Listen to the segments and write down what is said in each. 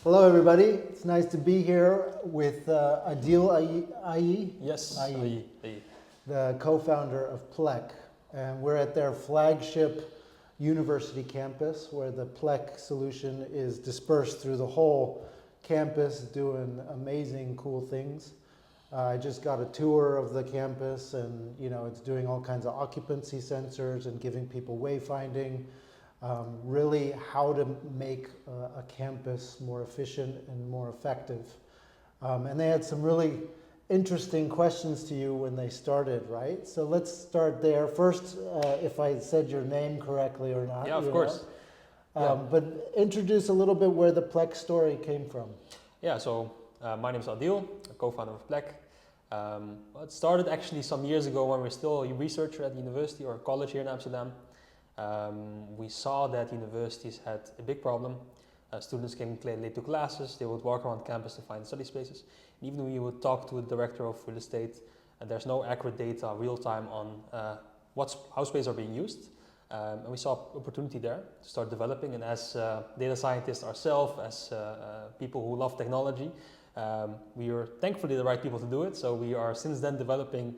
Hello, everybody. It's nice to be here with Adil Ayi. Yes, Ayi, Ayi. the co-founder of PLEQ. And we're at their flagship university campus where the PLEQ solution is dispersed through the whole campus doing amazing, cool things. I just got a tour of the campus and it's doing all kinds of occupancy sensors and giving people wayfinding. Really how to make a campus more efficient and more effective. And they had some really interesting questions to you when they started, right? So let's start there. First, if I said your name correctly or not. Yeah, of course. But introduce a little bit where the PLEQ story came from. Yeah, so my name is Adil, a co-founder of PLEQ. It started actually some years ago when we were still a researcher at the university or college here in Amsterdam. We saw that universities had a big problem. Students came late to classes, they would walk around campus to find study spaces. And even when we would talk to a director of real estate, there's no accurate data real time on how spaces are being used. And we saw opportunity there to start developing. And as data scientists ourselves, as people who love technology, we are thankfully the right people to do it. So we are since then developing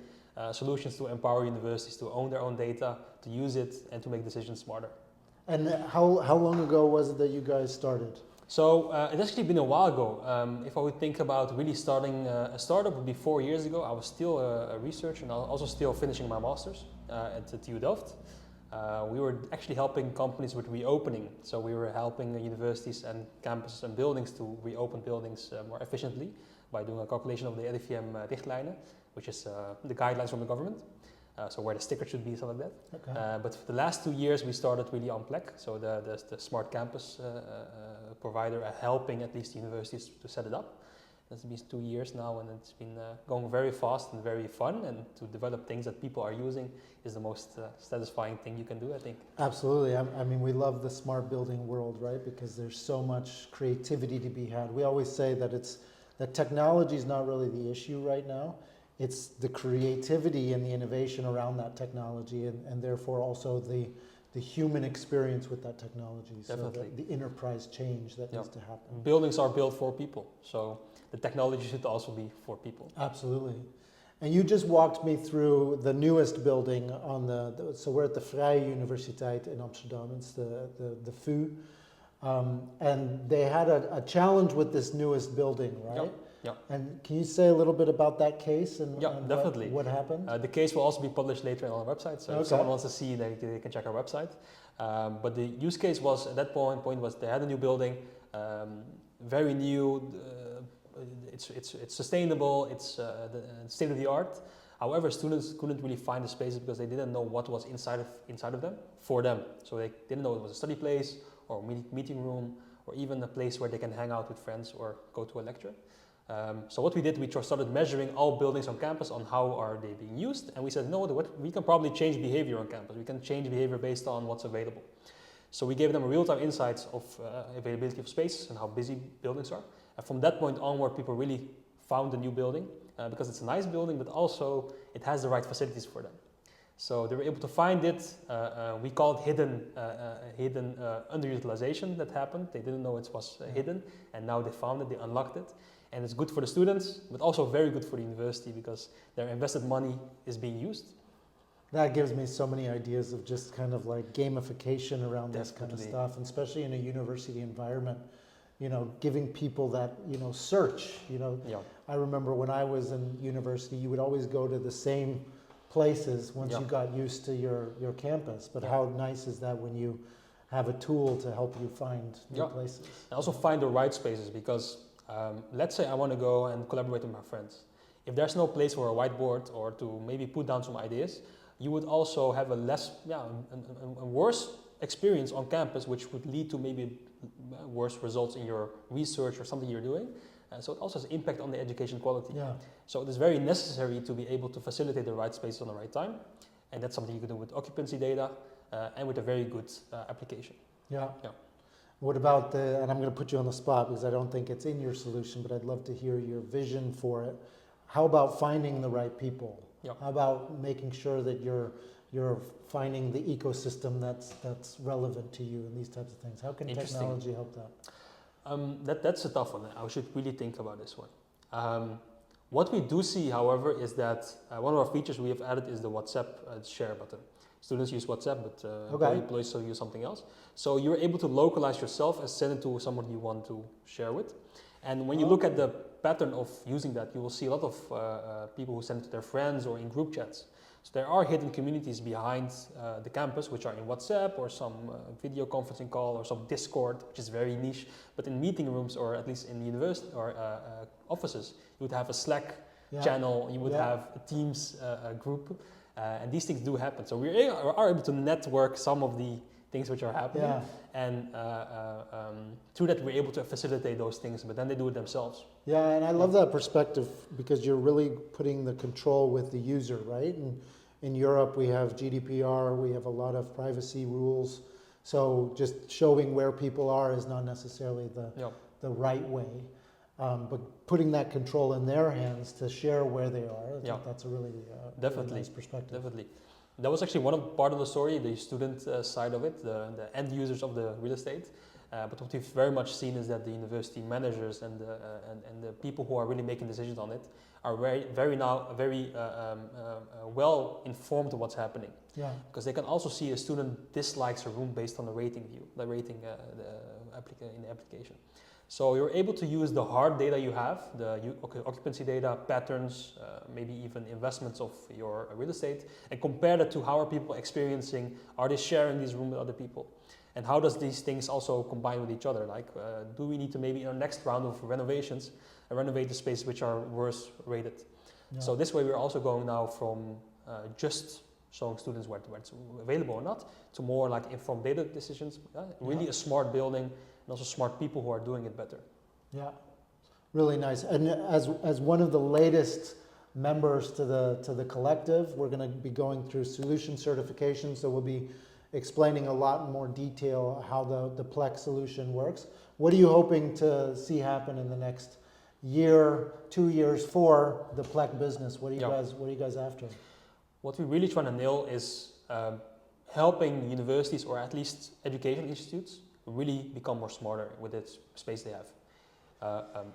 solutions to empower universities to own their own data, to use it, and to make decisions smarter. And how long ago was it that you guys started? So it's actually been a while ago. If I would think about really starting a startup, it would be 4 years ago. I was still a researcher and I was also still finishing my master's at the TU Delft. We were actually helping companies with reopening. So we were helping universities and campuses and buildings to reopen buildings more efficiently by doing a calculation of the RIVM-richtlijnen, which is the guidelines from the government. So where the sticker should be, stuff like that. Okay. But for the last 2 years, we started really on PLEQ, so the smart campus provider, helping at least universities to set it up. It's been 2 years now, and it's been going very fast and very fun. And to develop things that people are using is the most satisfying thing you can do, I think. Absolutely. I mean, we love the smart building world, right? Because there's so much creativity to be had. We always say that technology is not really the issue right now. It's the creativity and the innovation around that technology, and therefore also the human experience with that technology. Definitely. So the enterprise change that needs to happen. Buildings are built for people, so the technology should also be for people. Absolutely. And you just walked me through the newest building on so we're at the Vrije Universiteit in Amsterdam. It's the VU. And they had a challenge with this newest building, right? Yep. Yeah. And can you say a little bit about that case and, definitely. What happened? The case will also be published later on our website, so if someone wants to see, they can check our website. But the use case was, at that point was they had a new building, very new, it's sustainable, it's state of the art. However, students couldn't really find the spaces because they didn't know what was inside of them for them. So they didn't know it was a study place or meeting room or even a place where they can hang out with friends or go to a lecture. So what we did, we started measuring all buildings on campus on how are they being used, and we said, no, we can probably change behavior on campus. We can change behavior based on what's available. So we gave them real-time insights of availability of space and how busy buildings are. And from that point onward, people really found the new building because it's a nice building, but also it has the right facilities for them. So they were able to find it. We called hidden underutilization that happened. They didn't know it was hidden, and now they found it, they unlocked it. And it's good for the students, but also very good for the university because their invested money is being used. That gives me so many ideas of just kind of like gamification around this kind of stuff, and especially in a university environment, giving people that, search, Yeah. I remember when I was in university, you would always go to the same places once you got used to your campus. But how nice is that when you have a tool to help you find new places? And also find the right spaces because let's say I want to go and collaborate with my friends. If there's no place for a whiteboard or to maybe put down some ideas, you would also have a worse experience on campus, which would lead to maybe worse results in your research or something you're doing. So it also has impact on the education quality. Yeah. So it is very necessary to be able to facilitate the right spaces on the right time. And that's something you can do with occupancy data and with a very good application. Yeah. What about and I'm going to put you on the spot because I don't think it's in your solution, but I'd love to hear your vision for it. How about finding the right people? Yeah. How about making sure that you're finding the ecosystem that's relevant to you and these types of things? How can technology help that? That's a tough one. I should really think about this one. What we do see, however, is that one of our features we have added is the WhatsApp share button. Students use WhatsApp, but employees still use something else. So you're able to localize yourself and send it to someone you want to share with. And when you look at the pattern of using that, you will see a lot of people who send it to their friends or in group chats. So there are hidden communities behind the campus, which are in WhatsApp or some video conferencing call or some Discord, which is very niche. But in meeting rooms, or at least in university or offices, you would have a Slack channel, you would have a Teams group, and these things do happen. So we are able to network some of the things which are happening, and through that we're able to facilitate those things, but then they do it themselves. Yeah, and I love that perspective because you're really putting the control with the user, right? And in Europe we have GDPR, we have a lot of privacy rules, so just showing where people are is not necessarily the right way, but putting that control in their hands to share where they are, I think that's a really, really nice perspective. Definitely. That was actually part of the story, the student side of it, the end users of the real estate. But what we've very much seen is that the university managers and the people who are really making decisions on it are very well informed of what's happening. Yeah. Because they can also see a student dislikes a room based on the rating in the application. So you're able to use the hard data you have, the occupancy data, patterns, maybe even investments of your real estate, and compare that to how are people experiencing, are they sharing these rooms with other people? And how does these things also combine with each other? Like, do we need to maybe in our next round of renovations, renovate the spaces which are worse rated? Yeah. So this way we're also going now from just showing students where it's available or not, to more like informed data decisions, really a smart building, and also smart people who are doing it better. Yeah, really nice. And as one of the latest members to the collective, we're going to be going through solution certification, so we'll be explaining a lot more detail how the PLEQ solution works. What are you hoping to see happen in the next year, 2 years for the PLEQ business? What are you guys after? What we're really trying to nail is helping universities, or at least education institutes, really become more smarter with the space they have.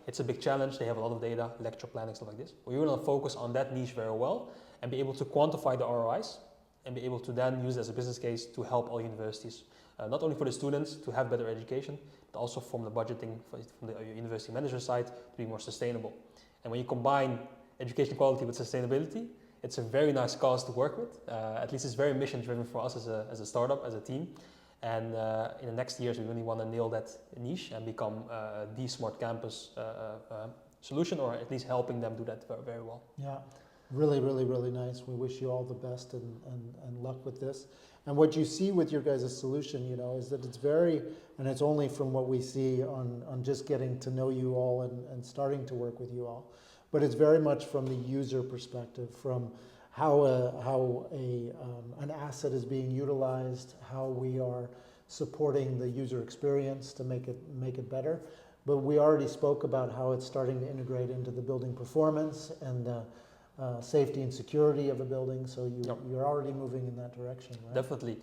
It's a big challenge. They have a lot of data, lecture planning, stuff like this. We want to focus on that niche very well and be able to quantify the ROIs and be able to then use it as a business case to help all universities, not only for the students to have better education, but also from the budgeting, from the university manager side, to be more sustainable. And when you combine education quality with sustainability, it's a very nice cause to work with. At least it's very mission driven for us as a startup, as a team. And in the next years, we really want to nail that niche and become the smart campus solution, or at least helping them do that very, very well. Yeah, really, really, really nice. We wish you all the best and luck with this. And what you see with your guys' solution, is that it's and it's only from what we see on just getting to know you all and starting to work with you all, but it's very much from the user perspective, from how an asset is being utilized, how we are supporting the user experience to make it better. But we already spoke about how it's starting to integrate into the building performance and the safety and security of a building. So you're already moving in that direction, right? Definitely.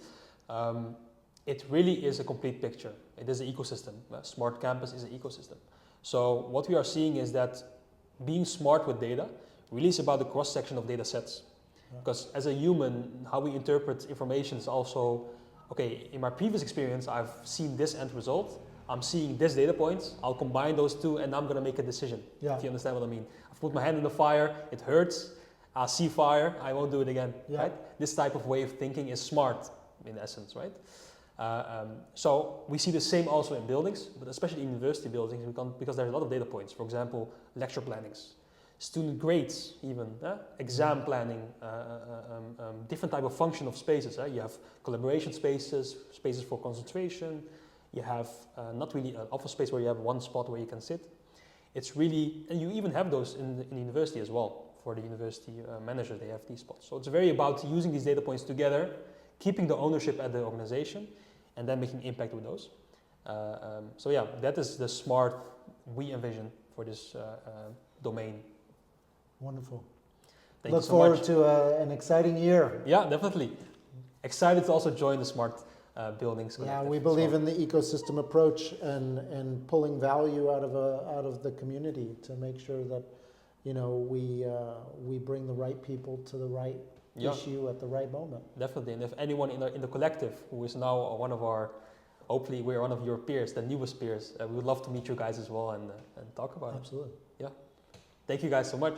It really is a complete picture. It is an ecosystem. A smart campus is an ecosystem. So what we are seeing is that being smart with data really is about the cross-section of data sets. Because as a human, how we interpret information is also, okay, in my previous experience, I've seen this end result, I'm seeing this data points, I'll combine those two and I'm going to make a decision, if you understand what I mean. I've put my hand in the fire, it hurts, I see fire, I won't do it again, right? This type of way of thinking is smart, in essence, right? So we see the same also in buildings, but especially in university buildings, because there's a lot of data points. For example, lecture plannings, student grades, even exam planning, different type of function of spaces. You have collaboration spaces, spaces for concentration. You have not really an office space where you have one spot where you can sit. It's really, and you even have those in the university as well. For the university manager, they have these spots. So it's very about using these data points together, keeping the ownership at the organization, and then making impact with those. So yeah, that is the smart we envision for this domain. Wonderful. Thank you so much. Look forward to an exciting year. Yeah, definitely. Excited to also join the smart buildings Yeah, connected we as believe well. in the ecosystem approach and pulling value out of the community to make sure that, you know, we bring the right people to the right Yeah. issue at the right moment. Definitely, and if anyone in the collective who is now one of our, hopefully we're one of your peers, the newest peers, we would love to meet you guys as well and talk about it. Absolutely. Thank you guys so much.